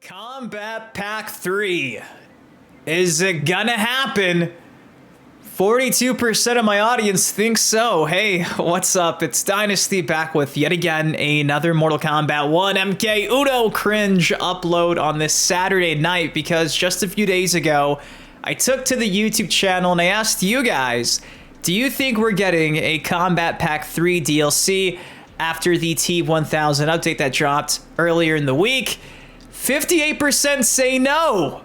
Kombat Pack 3. Is it gonna happen? 42% of my audience thinks so. Hey, what's up? It's Dynasty back with yet again another Mortal Kombat 1 MK Uno cringe upload on this Saturday night because just a few days ago, I took to the YouTube channel and I asked you guys, do you think we're getting a Kombat Pack 3 DLC after the T1000 update that dropped earlier in the week? 58% say no,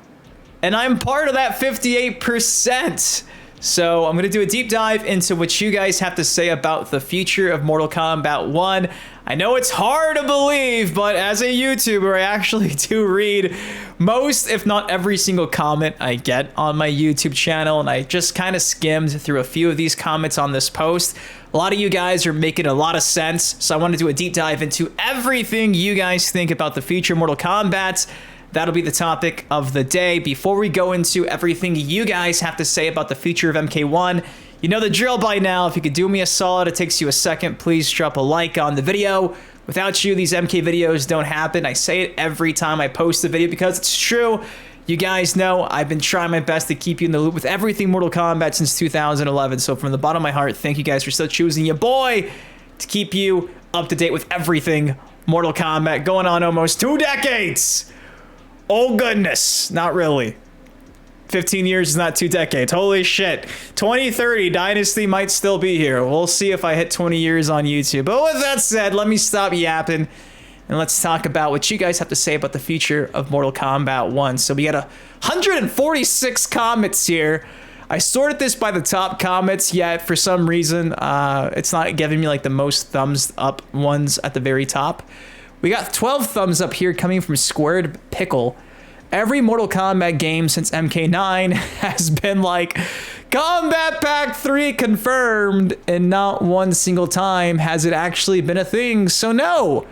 and I'm part of that 58%. So I'm going to do a deep dive into what you guys have to say about the future of Mortal Kombat 1. I know it's hard to believe, but as a YouTuber, I actually do read most, if not every single comment I get on my YouTube channel, and I just kind of skimmed through a few of these comments on this post. A lot of you guys are making a lot of sense, so I want to do a deep dive into everything you guys think about the future of Mortal Kombat. That'll be the topic of the day. Before we go into everything you guys have to say about the future of MK1, you know the drill by now. If you could do me a solid, it takes you a second, please drop a like on the video. Without you, these MK videos don't happen. I say it every time I post a video because it's true. You guys know I've been trying my best to keep you in the loop with everything Mortal Kombat since 2011. So from the bottom of my heart, thank you guys for still choosing your boy to keep you up to date with everything Mortal Kombat, going on almost 2 decades. Oh goodness, not really. 15 years is not 2 decades. Holy shit. 2030, Dynasty might still be here. We'll see if I hit 20 years on YouTube. But with that said, let me stop yapping and let's talk about what you guys have to say about the future of Mortal Kombat 1. So we got 146 comments here. I sorted this by the top comments, yet for some reason, it's not giving me like the most thumbs up ones at the very top. We got 12 thumbs up here coming from Squared Pickle. Every Mortal Kombat game since MK9 has been like, Kombat Pack 3 confirmed, and not one single time has it actually been a thing. So no,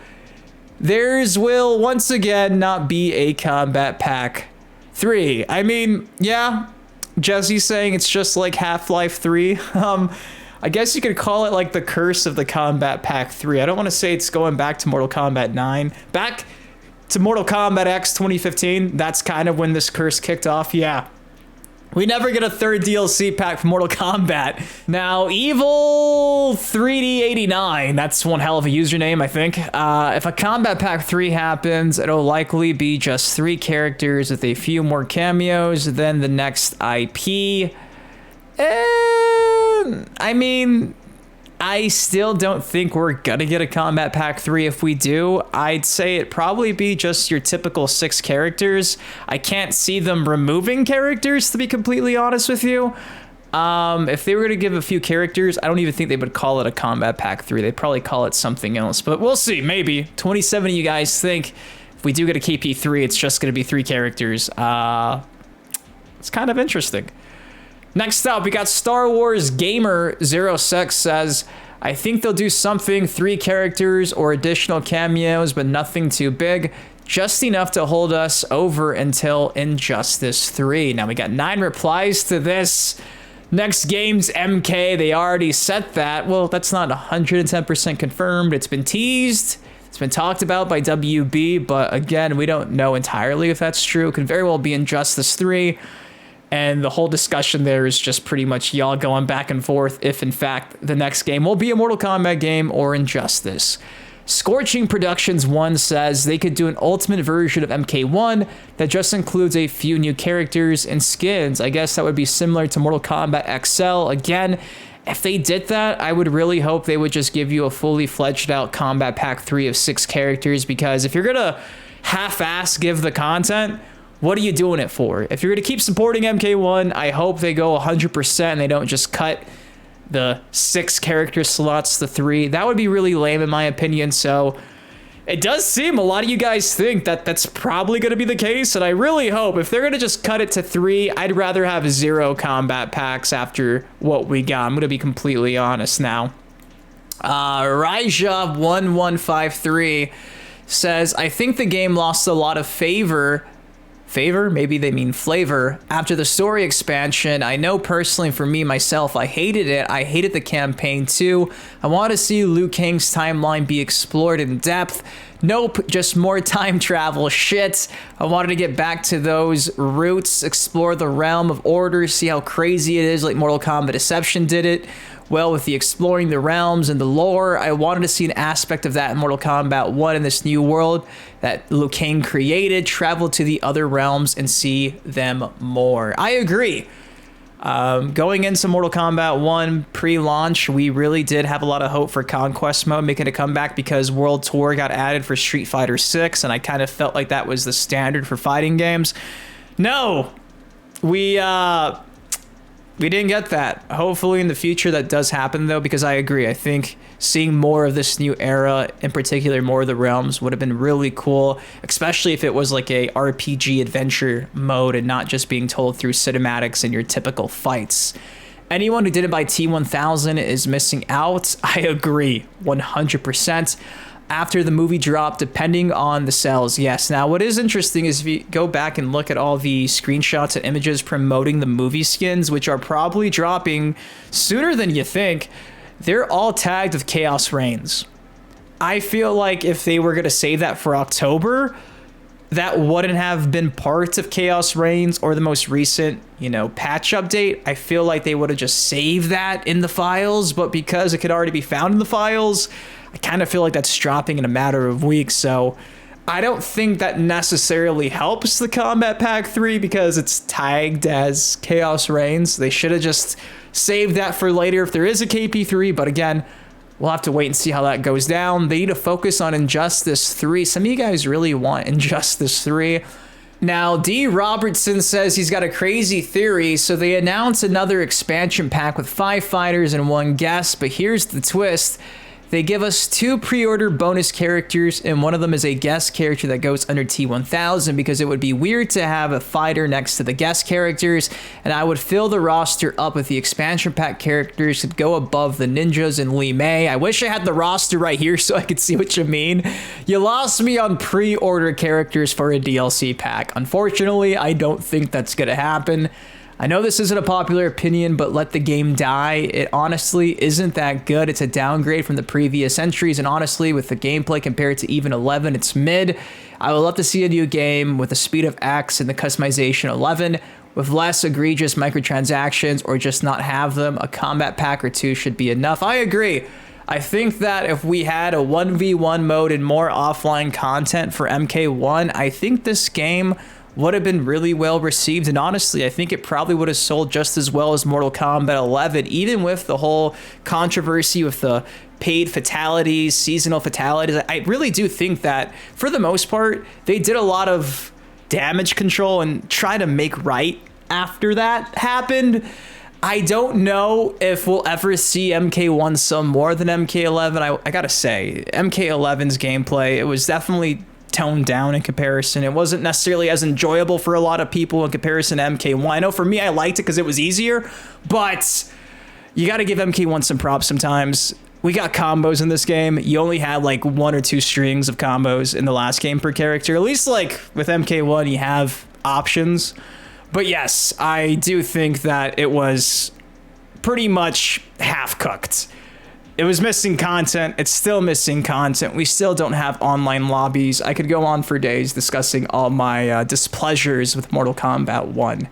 theirs will once again not be a Kombat Pack 3. I mean, yeah, Jesse's saying it's just like Half-Life 3. I guess you could call it like the curse of the Kombat Pack 3. I don't want to say it's going back to Mortal Kombat 9. Back to Mortal Kombat X 2015, that's kind of when this curse kicked off. Yeah. We never get a third DLC pack for Mortal Kombat. Now, Evil 3D89, that's one hell of a username, I think. If a Kombat Pack 3 happens, it'll likely be just 3 characters with a few more cameos than the next IP. I mean, I still don't think we're gonna get a Kombat Pack 3. If we do, I'd say it'd probably be just your typical 6 characters. I can't see them removing characters, to be completely honest with you. If they were gonna give a few characters, I don't even think they would call it a Kombat Pack 3. They'd probably call it something else, but we'll see, maybe. 27 of you guys think if we do get a KP3, it's just gonna be 3 characters. It's kind of interesting. Next up, we got Star Wars Gamer 06 says, I think they'll do something, 3 characters or additional cameos, but nothing too big, just enough to hold us over until Injustice 3. Now we got 9 replies to this. Next game's MK, they already said that. Well, that's not 110% confirmed. It's been teased. It's been talked about by WB, but again, we don't know entirely if that's true. It could very well be Injustice 3. And the whole discussion there is just pretty much y'all going back and forth if, in fact, the next game will be a Mortal Kombat game or Injustice. Scorching Productions 1 says they could do an ultimate version of MK1 that just includes a few new characters and skins. I guess that would be similar to Mortal Kombat XL. Again, if they did that, I would really hope they would just give you a fully fledged out Kombat Pack 3 of 6 characters, because if you're going to half-ass give the content, what are you doing it for? If you're going to keep supporting MK1, I hope they go 100% and they don't just cut the 6 character slots to 3. That would be really lame in my opinion. So it does seem a lot of you guys think that that's probably going to be the case. And I really hope if they're going to just cut it to 3, I'd rather have 0 combat packs after what we got. I'm going to be completely honest now. Raija1153 says, I think the game lost a lot of favor, maybe they mean flavor, after the story expansion. I know personally for me, myself, I hated it. I hated the campaign too. I want to see Liu Kang's timeline be explored in depth. Nope, just more time travel shit. I wanted to get back to those roots, explore the realm of order, see how crazy it is like Mortal Kombat Deception did it. Well, with the exploring the realms and the lore, I wanted to see an aspect of that in Mortal Kombat 1 in this new world that Liu Kang created, travel to the other realms and see them more. I agree. Going into Mortal Kombat 1 pre-launch, we really did have a lot of hope for Conquest Mode making a comeback because World Tour got added for Street Fighter 6, and I kind of felt like that was the standard for fighting games. No, we didn't get that. Hopefully in the future that does happen though, because I agree. I think seeing more of this new era, in particular more of the realms, would have been really cool, especially if it was like a RPG adventure mode and not just being told through cinematics and your typical fights. Anyone who didn't buy T1000 is missing out. I agree 100%. After the movie dropped, depending on the sales, yes. Now, what is interesting is if you go back and look at all the screenshots and images promoting the movie skins, which are probably dropping sooner than you think, they're all tagged with Chaos Reigns. I feel like if they were going to save that for October, that wouldn't have been part of Chaos Reigns or the most recent, patch update. I feel like they would have just saved that in the files, but because it could already be found in the files, I kind of feel like that's dropping in a matter of weeks. So I don't think that necessarily helps the Kombat Pack 3 because it's tagged as Chaos Reigns. They should have just saved that for later if there is a KP3, but again, we'll have to wait and see how that goes down. They need to focus on Injustice 3. Some of you guys really want Injustice 3. Now, D. Robertson says he's got a crazy theory, so they announced another expansion pack with 5 fighters and 1 guest, but here's the twist. They give us 2 pre-order bonus characters, and one of them is a guest character that goes under T1000 because it would be weird to have a fighter next to the guest characters, and I would fill the roster up with the expansion pack characters to go above the ninjas and Li Mei. I wish I had the roster right here so I could see what you mean. You lost me on pre-order characters for a DLC pack. Unfortunately, I don't think that's going to happen. I know this isn't a popular opinion, but let the game die. It honestly isn't that good. It's a downgrade from the previous entries, and honestly, with the gameplay compared to even 11, it's mid. I would love to see a new game with the speed of X and the customization 11, with less egregious microtransactions, or just not have them. A combat pack or 2 should be enough. I agree. I think that if we had a 1v1 mode and more offline content for MK1, I think this game would have been really well received, and honestly I think it probably would have sold just as well as Mortal Kombat 11, even with the whole controversy with the paid fatalities, seasonal fatalities. I really do think that for the most part they did a lot of damage control and try to make right after that happened. I don't know if we'll ever see MK1 some more than MK11. I gotta say, MK11's gameplay, it was definitely toned down in comparison. It wasn't necessarily as enjoyable for a lot of people in comparison to MK1. I know for me, I liked it because it was easier, but you got to give MK1 some props sometimes. We got combos in this game. You only had like 1 or 2 strings of combos in the last game per character. At least like with MK1, you have options. But yes, I do think that it was pretty much half-cooked. It was missing content. It's still missing content. We still don't have online lobbies. I could go on for days discussing all my displeasures with Mortal Kombat 1,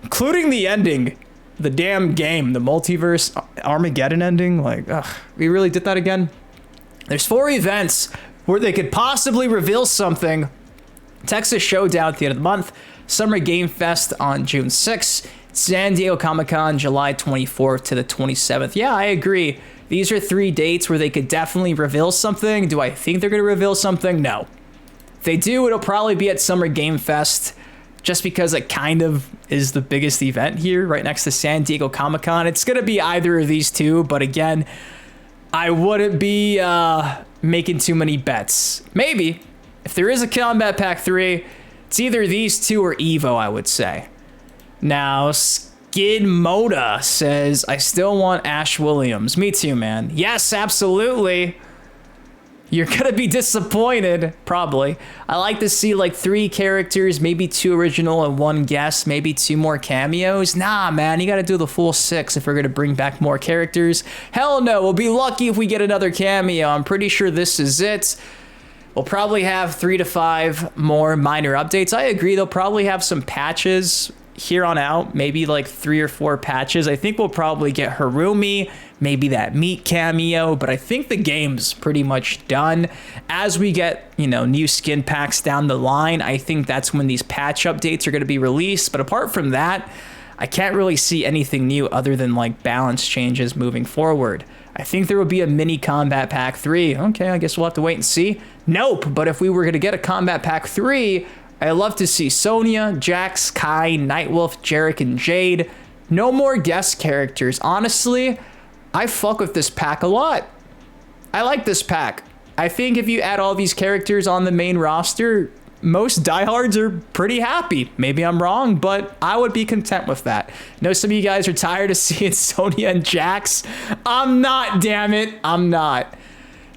including the ending, the damn game, the multiverse Armageddon ending. Like, ugh, we really did that again? There's 4 events where they could possibly reveal something. Texas Showdown at the end of the month, Summer Game Fest on June 6th, San Diego Comic-Con July 24th to the 27th. Yeah, I agree. These are 3 dates where they could definitely reveal something. Do I think they're going to reveal something? No. If they do, it'll probably be at Summer Game Fest, just because it kind of is the biggest event here, right next to San Diego Comic-Con. It's going to be either of these 2, but again, I wouldn't be making too many bets. Maybe. If there is a Kombat Pack 3, it's either these 2 or Evo, I would say. Now, Skid Moda says, I still want Ash Williams. Me too, man. Yes, absolutely. You're gonna be disappointed, probably. I like to see like 3 characters, maybe 2 original and 1 guest, maybe 2 more cameos. Nah, man, you gotta do the full 6 if we're gonna bring back more characters. Hell no, we'll be lucky if we get another cameo. I'm pretty sure this is it. We'll probably have 3 to 5 more minor updates. I agree, they'll probably have some patches here on out, maybe like 3 or 4 patches. I think we'll probably get Harumi, maybe that meat cameo, but I think the game's pretty much done. As we get, you know, new skin packs down the line, I think that's when these patch updates are going to be released. But apart from that, I can't really see anything new other than like balance changes moving forward. I think there will be a mini Kombat Pack 3. Okay, I guess we'll have to wait and see. Nope, but if we were going to get a Kombat Pack 3, I'd love to see Sonya, Jax, Kai, Nightwolf, Jarek, and Jade. No more guest characters. Honestly, I fuck with this pack a lot. I like this pack. I think if you add all these characters on the main roster, most diehards are pretty happy. Maybe I'm wrong, but I would be content with that. I know some of you guys are tired of seeing Sonya and Jax. I'm not, damn it. I'm not.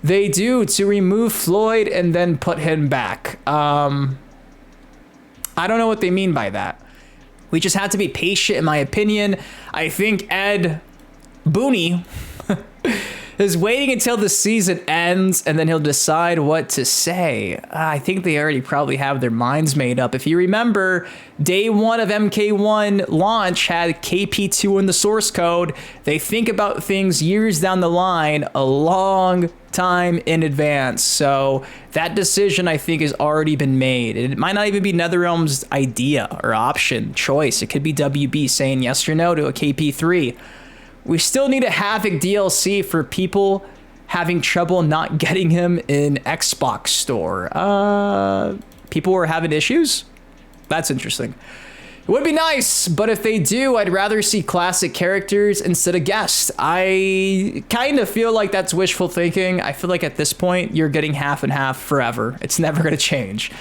They do to remove Floyd and then put him back. I don't know what they mean by that. We just have to be patient, in my opinion. I think Ed Booney is waiting until the season ends and then he'll decide what to say. I think they already probably have their minds made up. If you remember, day 1 of MK1 launch had KP2 in the source code. They think about things years down the line, a long time in advance. So that decision, I think, has already been made. It might not even be NetherRealm's idea or option, choice. It could be WB saying yes or no to a KP3. We still need a Havoc DLC for people having trouble not getting him in Xbox Store. People were having issues? That's interesting. It would be nice, but if they do, I'd rather see classic characters instead of guests. I kind of feel like that's wishful thinking. I feel like at this point, you're getting half and half forever. It's never going to change.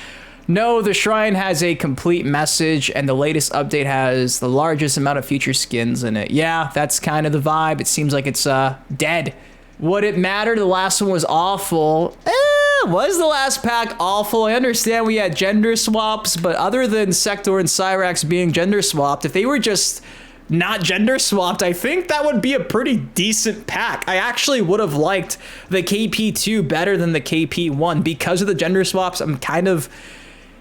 No, the Shrine has a complete message, and the latest update has the largest amount of future skins in it. Yeah, that's kind of the vibe. It seems like it's dead. Would it matter? The last one was awful. Was the last pack awful? I understand we had gender swaps, but other than Sector and Cyrax being gender swapped, if they were just not gender swapped, I think that would be a pretty decent pack. I actually would have liked the KP2 better than the KP1 because of the gender swaps. I'm kind of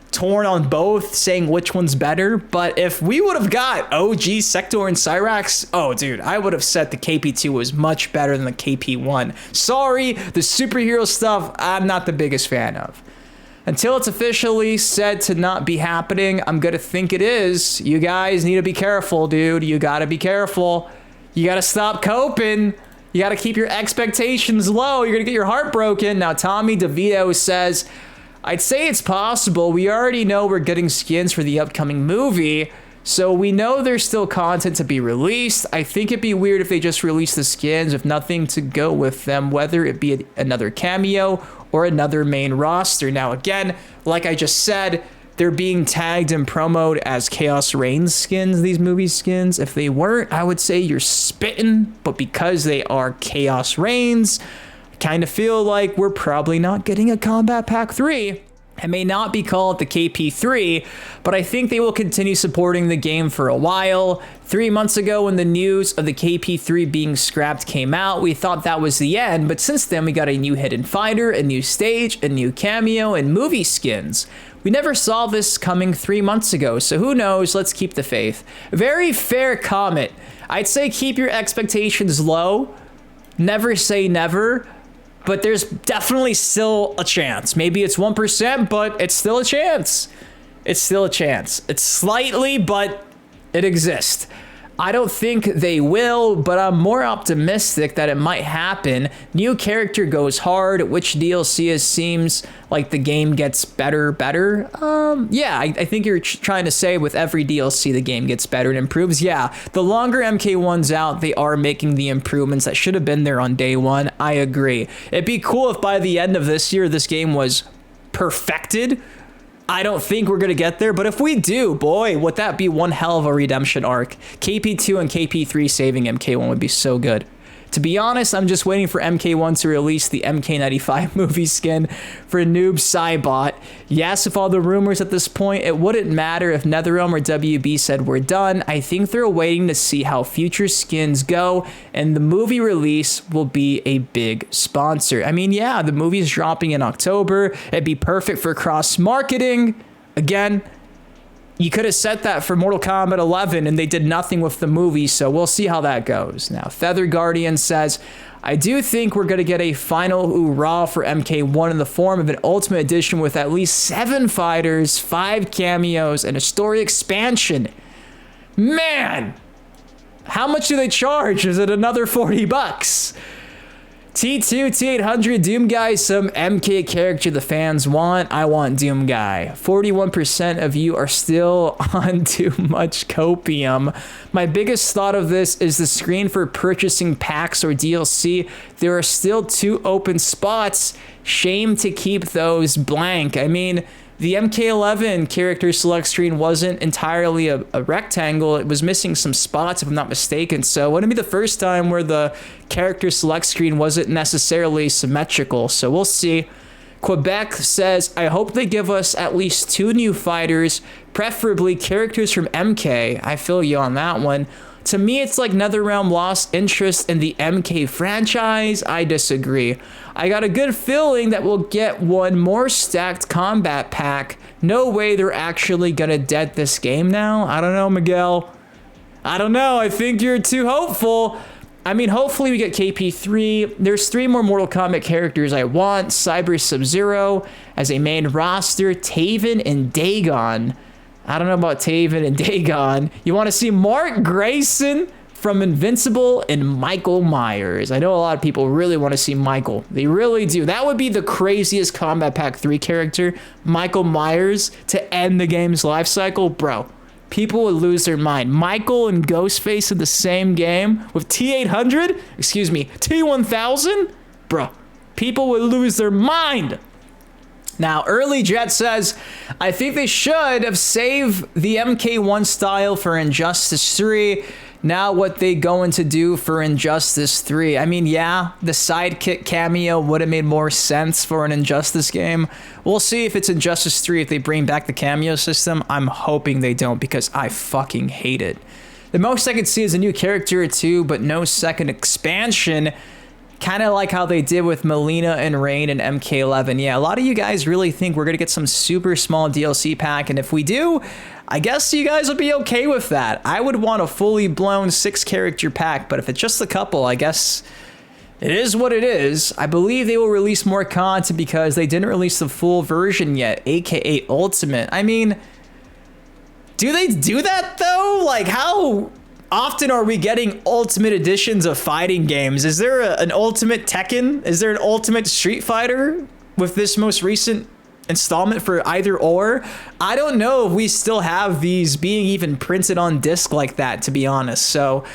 torn on both, saying which one's better. But if we would have got OG Sector and Cyrax, oh dude, I would have said the KP2 was much better than the KP1. Sorry, the superhero stuff I'm not the biggest fan of. Until it's officially said to not be happening, I'm gonna think it is. You guys need to be careful, dude. You gotta be careful. You gotta stop coping. You gotta keep your expectations low. You're gonna get your heart broken. Now, Tommy DeVito says, I'd say it's possible. We already know we're getting skins for the upcoming movie, so we know there's still content to be released. I think it'd be weird if they just released the skins with nothing to go with them, whether it be another cameo or another main roster. Now, again, like I just said, they're being tagged and promoted as Chaos Reigns skins, these movie skins. If they weren't, I would say you're spitting, but because they are Chaos Reigns, kind of feel like we're probably not getting a Kombat Pack 3. It may not be called the KP3, but I think they will continue supporting the game for a while. 3 months ago when the news of the KP3 being scrapped came out, we thought that was the end, but since then we got a new hidden fighter, a new stage, a new cameo, and movie skins. We never saw this coming 3 months ago, so who knows? Let's keep the faith. Very fair comment. I'd say keep your expectations low. Never say never. But there's definitely still a chance. Maybe it's 1%, but it's still a chance. It's still a chance. It's slightly, but it exists. I don't think they will, but I'm more optimistic that it might happen. New character goes hard. Which DLC seems like the game gets better. Yeah, I think you're trying to say with every DLC the game gets better and improves. Yeah, the longer MK1's out, they are making the improvements that should have been there on day one. I agree. It'd be cool if by the end of this year this game was perfected. I don't think we're going to get there, but if we do, boy, would that be one hell of a redemption arc. KP2 and KP3 saving MK1 would be so good. To be honest, I'm just waiting for MK1 to release the MK95 movie skin for Noob Cybot. Yes, with all the rumors at this point, it wouldn't matter if NetherRealm or WB said we're done. I think they're waiting to see how future skins go, and the movie release will be a big sponsor. I mean, yeah, the movie's dropping in October. It'd be perfect for cross-marketing. Again, you could have said that for Mortal Kombat 11 and they did nothing with the movie, so we'll see how that goes. Now, Feather Guardian says, I do think we're going to get a final hoorah for MK1 in the form of an Ultimate Edition with at least 7 fighters, 5 cameos, and a story expansion. Man! How much do they charge? Is it another 40 bucks? T2, T800, Doom Guy, some MK character the fans want. I want Doom Guy. 41% of you are still on too much copium. My biggest thought of this is the screen for purchasing packs or DLC. There are still 2 open spots. Shame to keep those blank. I mean, the MK11 character select screen wasn't entirely a rectangle. It was missing some spots, if I'm not mistaken. So it wouldn't be the first time where the character select screen wasn't necessarily symmetrical. So we'll see. Quebec says, I hope they give us at least 2 new fighters, preferably characters from MK. I feel you on that one. To me, it's like NetherRealm lost interest in the MK franchise. I disagree. I got a good feeling that we'll get one more stacked Kombat Pack. No way they're actually gonna dead this game now. I don't know, Miguel. I don't know. I think you're too hopeful. I mean, hopefully we get KP3. There's 3 more Mortal Kombat characters I want. Cyber Sub-Zero as a main roster. Taven and Dagon. I don't know about Taven and Dagon. You want to see Mark Grayson from Invincible and Michael Myers. I know a lot of people really want to see Michael. They really do. That would be the craziest Kombat Pack 3 character. Michael Myers to end the game's life cycle. Bro, people would lose their mind. Michael and Ghostface in the same game with T800? Excuse me, T1000? Bro, people would lose their mind. Now, Early Jet says, I think they should have saved the MK1 style for Injustice 3. Now what they going to do for Injustice 3? I mean, yeah, the sidekick cameo would have made more sense for an Injustice game. We'll see if it's Injustice 3 if they bring back the cameo system. I'm hoping they don't because I fucking hate it. The most I could see is a new character or 2, but no second expansion. Kind of like how they did with Melina and Rain and MK11. Yeah, a lot of you guys really think we're going to get some super small DLC pack, and if we do, I guess you guys would be okay with that. I would want a fully blown 6-character pack, but if it's just a couple, I guess it is what it is. I believe they will release more content because they didn't release the full version yet, aka Ultimate. I mean, do they do that though? Like, how often are we getting Ultimate editions of fighting games? Is there an Ultimate Tekken? Is there an Ultimate Street Fighter with this most recent installment for either or? I don't know if we still have these being even printed on disc like that, to be honest. So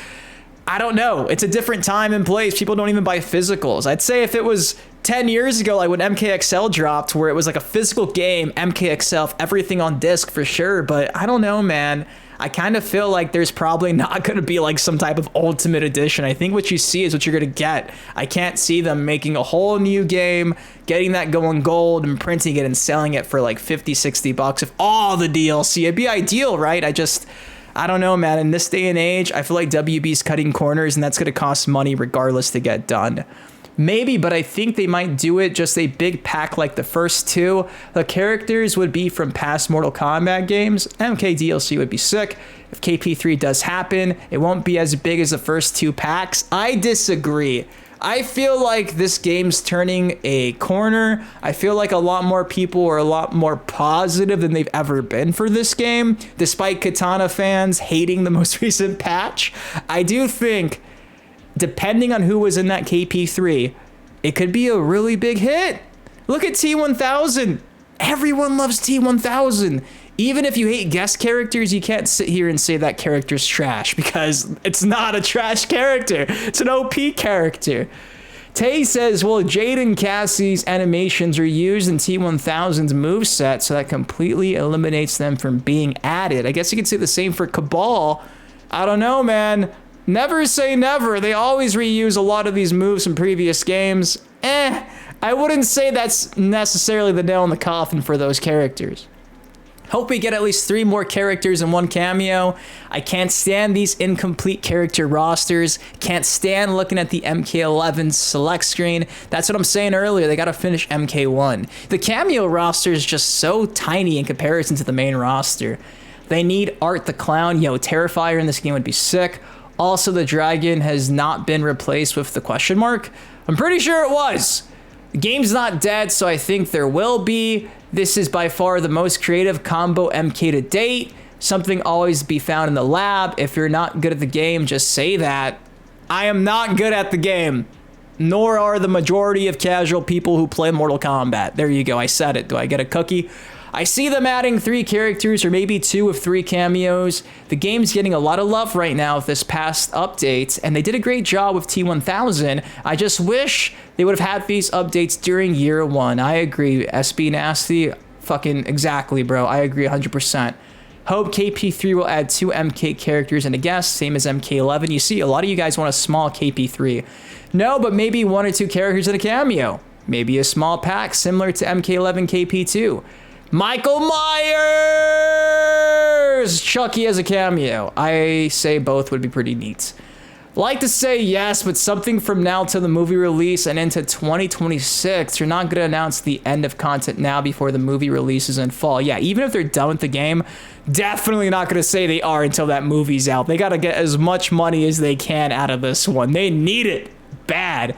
I don't know. It's a different time and place. People don't even buy physicals. I'd say if it was 10 years ago, like when MKXL dropped, where it was like a physical game, MKXL, everything on disc for sure. But I don't know, man. I kind of feel like there's probably not going to be like some type of Ultimate Edition. I think what you see is what you're going to get. I can't see them making a whole new game, getting that going gold and printing it and selling it for like 50, 60 bucks with all the DLC. It'd be ideal, right? I don't know, man. In this day and age, I feel like WB's cutting corners and that's going to cost money regardless to get done. Maybe, but I think they might do it just a big pack like the first 2. The characters would be from past Mortal Kombat games. MK DLC would be sick. If KP3 does happen, it won't be as big as the first 2 packs. I disagree. I feel like this game's turning a corner. I feel like a lot more people are a lot more positive than they've ever been for this game, despite Katana fans hating the most recent patch. I do think, depending on who was in that KP3, it could be a really big hit. Look at T1000. Everyone loves T1000. Even if you hate guest characters, you can't sit here and say that character's trash because it's not a trash character. It's an OP character. Tay says, well, Jade and Cassie's animations are used in T1000's moveset, so that completely eliminates them from being added. I guess you could say the same for Cabal. I don't know, man. Never say never. They always reuse a lot of these moves from previous games. I wouldn't say that's necessarily the nail in the coffin for those characters. Hope we get at least 3 more characters in one cameo. I can't stand these incomplete character rosters. Can't stand looking at the MK11 select screen. That's what I'm saying earlier. They got to finish MK1. The cameo roster is just so tiny in comparison to the main roster. They need Art the Clown. Yo, Terrifier in this game would be sick. Also, the dragon has not been replaced with the question mark. I'm pretty sure it was. The game's not dead, so I think there will be. This is by far the most creative combo MK to date. Something always be found in the lab. If you're not good at the game, just say that. I am not good at the game, nor are the majority of casual people who play Mortal Kombat. There you go, I said it. Do I get a cookie? I see them adding 3 characters or maybe 2 of 3 cameos. The game's getting a lot of love right now with this past update, and they did a great job with T1000. I just wish they would have had these updates during year 1. I agree, SB Nasty, fucking exactly, bro. I agree 100%. Hope KP3 will add 2 MK characters and a guest, same as MK11. You see, a lot of you guys want a small KP3. No, but maybe 1 or 2 characters in a cameo. Maybe a small pack similar to MK11 KP2. Michael Myers! Chucky as a cameo. I say both would be pretty neat. Like to say yes, but something from now till the movie release and into 2026. You're not going to announce the end of content now before the movie releases in fall. Yeah, even if they're done with the game, definitely not going to say they are until that movie's out. They got to get as much money as they can out of this one. They need it bad.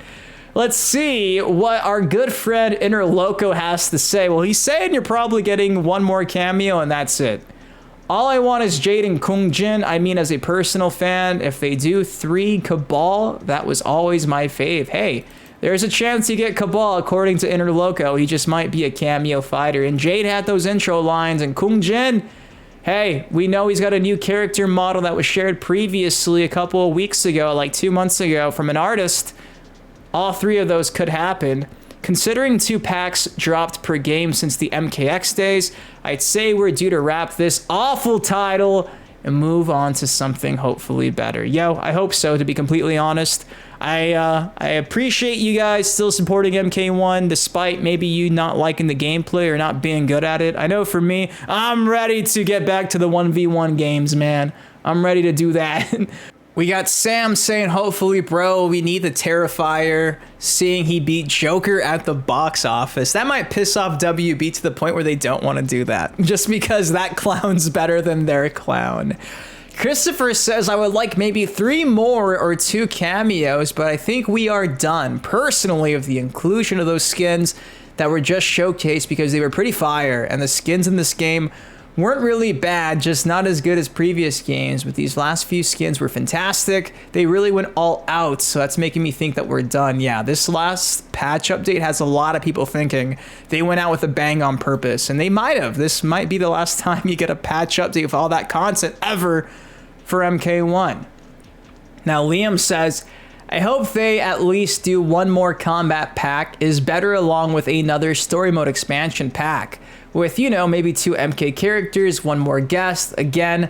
Let's see what our good friend Inner Loco has to say. Well, he's saying you're probably getting 1 more cameo and that's it. All I want is Jade and Kung Jin. I mean, as a personal fan, if they do 3 Cabal, that was always my fave. Hey, there's a chance you get Cabal according to Inner Loco. He just might be a cameo fighter. And Jade had those intro lines, and Kung Jin, hey, we know he's got a new character model that was shared previously a couple of weeks ago, like 2 months ago, from an artist. All 3 of those could happen. Considering 2 packs dropped per game since the MKX days, I'd say we're due to wrap this awful title and move on to something hopefully better. Yo, I hope so, to be completely honest. I appreciate you guys still supporting MK1 despite maybe you not liking the gameplay or not being good at it. I know for me, I'm ready to get back to the 1v1 games, man. I'm ready to do that. We got Sam saying, hopefully, bro, we need the Terrifier, seeing he beat Joker at the box office. That might piss off WB to the point where they don't want to do that, just because that clown's better than their clown. Christopher says, I would like maybe 3 more or 2 cameos, but I think we are done, personally, with the inclusion of those skins that were just showcased because they were pretty fire, and the skins in this game weren't really bad, just not as good as previous games, but these last few skins were fantastic. They really went all out, so that's making me think that we're done. Yeah, this last patch update has a lot of people thinking they went out with a bang on purpose, and they might have. This might be the last time you get a patch update with all that content ever for MK1. Now, Liam says, I hope they at least do 1 more Kombat Pack is better along with another story mode expansion pack. With, you know, maybe 2 MK characters, 1 more guest. Again,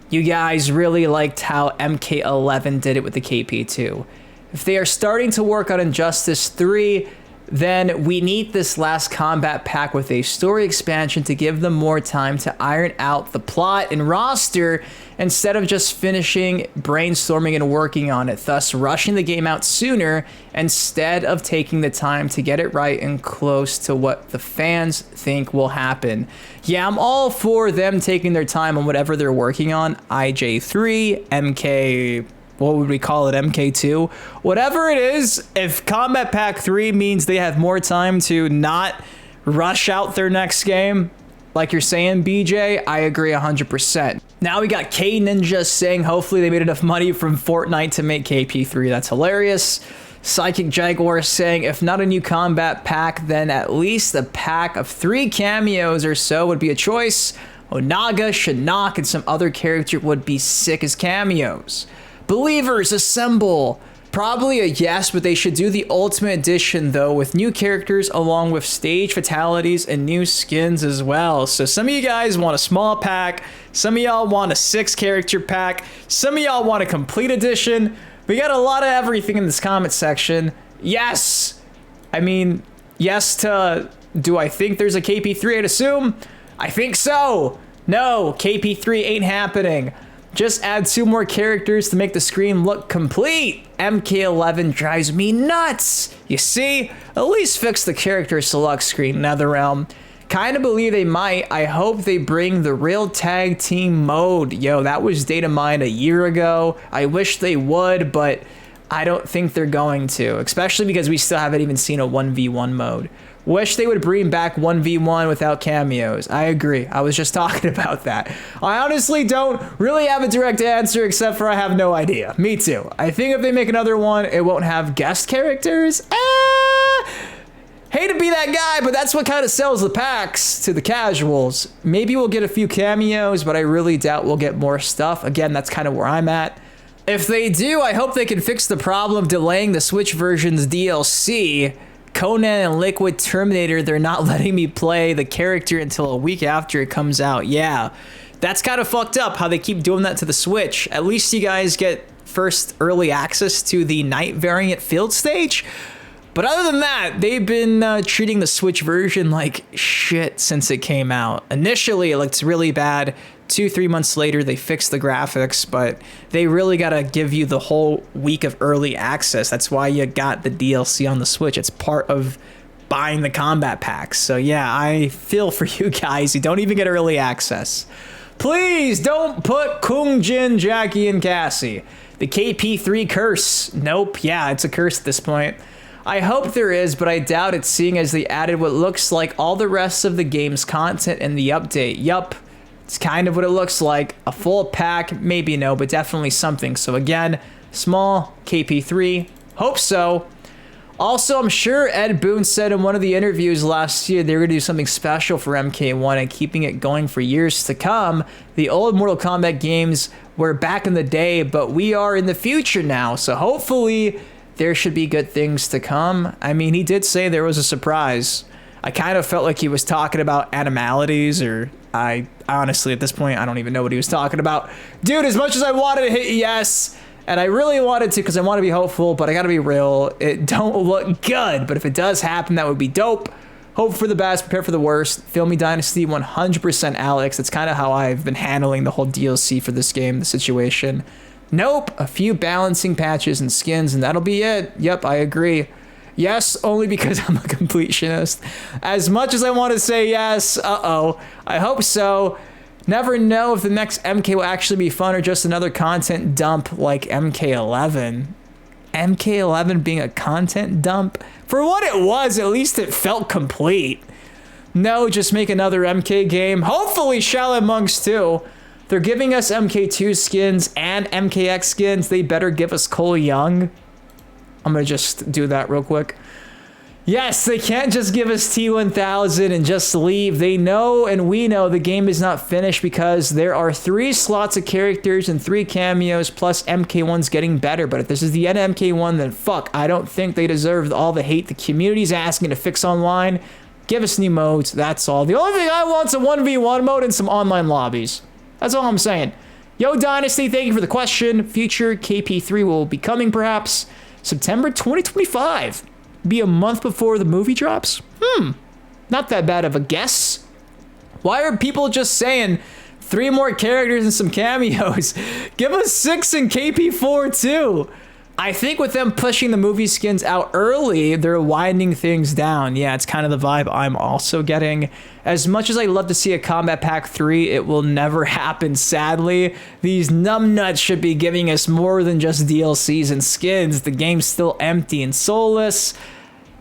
you guys really liked how MK11 did it with the KP2. If they are starting to work on Injustice 3, then we need this last Kombat Pack with a story expansion to give them more time to iron out the plot and roster instead of just finishing brainstorming and working on it, thus rushing the game out sooner instead of taking the time to get it right and close to what the fans think will happen. Yeah, I'm all for them taking their time on whatever they're working on. IJ3, MK... what would we call it, MK2? Whatever it is, if Kombat Pack 3 means they have more time to not rush out their next game, like you're saying, BJ, I agree 100%. Now we got K Ninja saying hopefully they made enough money from Fortnite to make KP3. That's hilarious. Psychic Jaguar saying if not a new Kombat Pack, then at least a pack of 3 cameos or so would be a choice. Onaga, Shinnok, and some other character would be sick as cameos. Believers, assemble! Probably a yes, but they should do the Ultimate Edition, though, with new characters along with stage fatalities and new skins as well. So some of you guys want a small pack, some of y'all want a 6-character pack, some of y'all want a complete edition. We got a lot of everything in this comment section. Yes! I mean, yes to, do I think there's a KP3, I'd assume? I think so! No, KP3 ain't happening. Just add 2 more characters to make the screen look complete. MK11 drives me nuts. You see? At least fix the character select screen, NetherRealm. Kinda believe they might. I hope they bring the real tag team mode. Yo, that was Dataminers a year ago. I wish they would, but I don't think they're going to. Especially because we still haven't even seen a 1v1 mode. Wish they would bring back 1v1 without cameos. I agree. I was just talking about that. I honestly don't really have a direct answer except for I have no idea. Me too. I think if they make another one, it won't have guest characters. Hate to be that guy, but that's what kind of sells the packs to the casuals. Maybe we'll get a few cameos, but I really doubt we'll get more stuff. Again, that's kind of where I'm at. If they do, I hope they can fix the problem of delaying the Switch version's DLC. Conan and Liquid Terminator, they're not letting me play the character until a week after it comes out. Yeah, that's kind of fucked up how they keep doing that to the Switch. At least you guys get first early access to the night variant field stage. But other than that, they've been treating the Switch version like shit since it came out. Initially, it looked really bad. 2-3 months later, they fixed the graphics, but they really gotta give you the whole week of early access. That's why you got the DLC on the Switch. It's part of buying the Kombat Pack. So yeah, I feel for you guys who don't even get early access. Please don't put Kung Jin, Jackie, and Cassie. The KP3 curse. Nope, yeah, it's a curse at this point. I hope there is, but I doubt it, seeing as they added what looks like all the rest of the game's content in the update. Yup. It's kind of what it looks like. A full pack, maybe no, but definitely something. So again, small KP3, hope so. Also, I'm sure Ed Boon said in one of the interviews last year they were gonna do something special for MK1 and keeping it going for years to come. The old Mortal Kombat games were back in the day, but we are in the future now. So hopefully there should be good things to come. I mean, he did say there was a surprise. I kind of felt like he was talking about animalities, or I honestly, at this point, I don't even know what he was talking about. Dude, as much as I wanted to hit yes, and I really wanted to because I want to be hopeful, but I got to be real, it don't look good. But if it does happen, that would be dope. Hope for the best, prepare for the worst. Feel me, Dynasty, 100% Alex. That's kind of how I've been handling the whole DLC for this game, the situation. Nope, a few balancing patches and skins, and that'll be it. Yep, I agree. Yes, only because I'm a completionist. As much as I want to say yes, I hope so. Never know if the next MK will actually be fun or just another content dump like MK11. MK11 being a content dump? For what it was, at least it felt complete. No, just make another MK game. Hopefully Shaolin Monks too. They're giving us MK2 skins and MKX skins. They better give us Cole Young. I'm gonna just do that real quick. Yes, they can't just give us T1000 and just leave. They know, and we know, the game is not finished because there are 3 slots of characters and 3 cameos, plus MK1's getting better. But if this is the end of MK1, then fuck, I don't think they deserve all the hate the community's asking to fix online. Give us new modes, that's all. The only thing I want is a 1v1 mode and some online lobbies. That's all I'm saying. Yo, Dynasty, thank you for the question. Future KP3 will be coming, perhaps. September 2025. Be a month before the movie drops? Not that bad of a guess. Why are people just saying 3 more characters and some cameos? Give us 6 in KP4 too. I think with them pushing the movie skins out early, they're winding things down. Yeah, it's kind of the vibe I'm also getting. As much as I love to see a Kombat Pack 3, it will never happen, sadly. These numbnuts should be giving us more than just DLCs and skins. The game's still empty and soulless.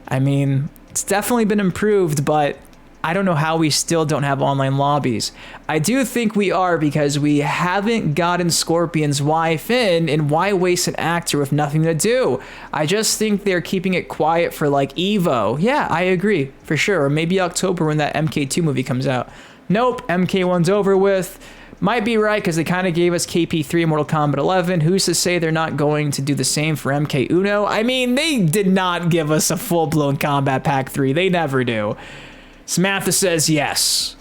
I mean, it's definitely been improved, but I don't know how we still don't have online lobbies. I do think we are, because we haven't gotten Scorpion's wife in, and why waste an actor with nothing to do? I just think they're keeping it quiet for like Evo. Yeah, I agree, for sure. Or maybe October when that MK2 movie comes out. Nope, MK1's over with. Might be right, because they kind of gave us KP3 Mortal Kombat 11. Who's to say they're not going to do the same for MK Uno? I mean, they did not give us a full-blown Kombat Pack 3. They never do. Samantha says yes.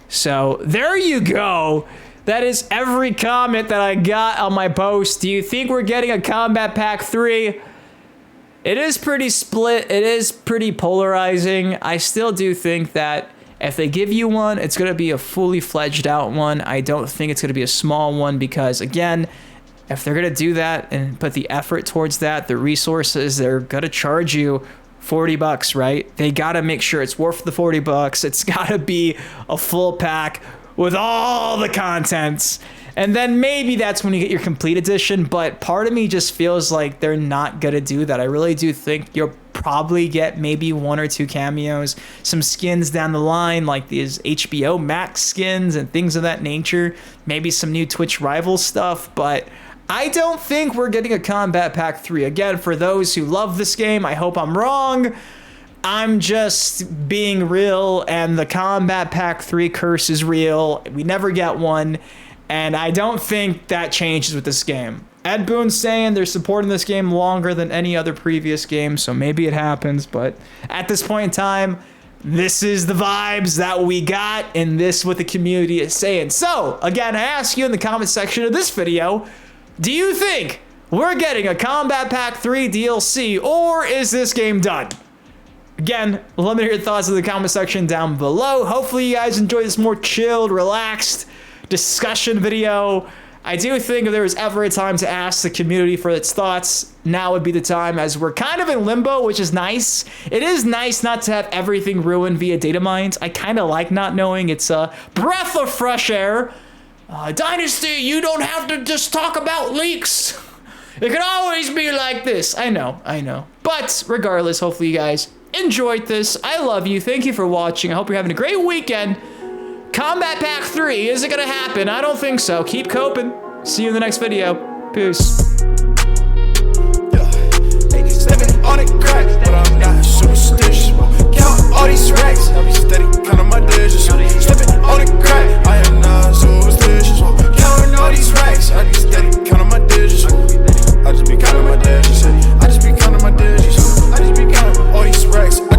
So, there you go. That is every comment that I got on my post. Do you think we're getting a Kombat Pack 3? It is pretty split. It is pretty polarizing. I still do think that if they give you one, it's going to be a fully fledged out one. I don't think it's going to be a small one because, again, if they're going to do that and put the effort towards that, the resources, they're going to charge you $40, right? They got to make sure it's worth the $40. It's got to be a full pack with all the contents. And then maybe that's when you get your complete edition, but part of me just feels like they're not going to do that. I really do think you'll probably get maybe 1 or 2 cameos, some skins down the line, like these HBO Max skins and things of that nature, maybe some new Twitch rival stuff, but I don't think we're getting a Kombat Pack 3. Again, for those who love this game, I hope I'm wrong. I'm just being real, and the Kombat Pack 3 curse is real. We never get one. And I don't think that changes with this game. Ed Boon's saying they're supporting this game longer than any other previous game, so maybe it happens. But at this point in time, this is the vibes that we got, and this is what the community is saying. So, again, I ask you in the comment section of this video, do you think we're getting a Kombat Pack 3 DLC, or is this game done? Again, let me know your thoughts in the comment section down below. Hopefully you guys enjoy this more chilled, relaxed discussion video. I do think if there was ever a time to ask the community for its thoughts, now would be the time, as we're kind of in limbo, which is nice. It is nice not to have everything ruined via data mines. I kind of like not knowing. It's a breath of fresh air. Dynasty, you don't have to just talk about leaks. It can always be like this. I know. But regardless, hopefully you guys enjoyed this. I love you. Thank you for watching. I hope you're having a great weekend. Kombat Pack 3, is it gonna happen? I don't think so. Keep coping. See you in the next video. Peace. Living on a crack, but I'm not superstitious. Count all these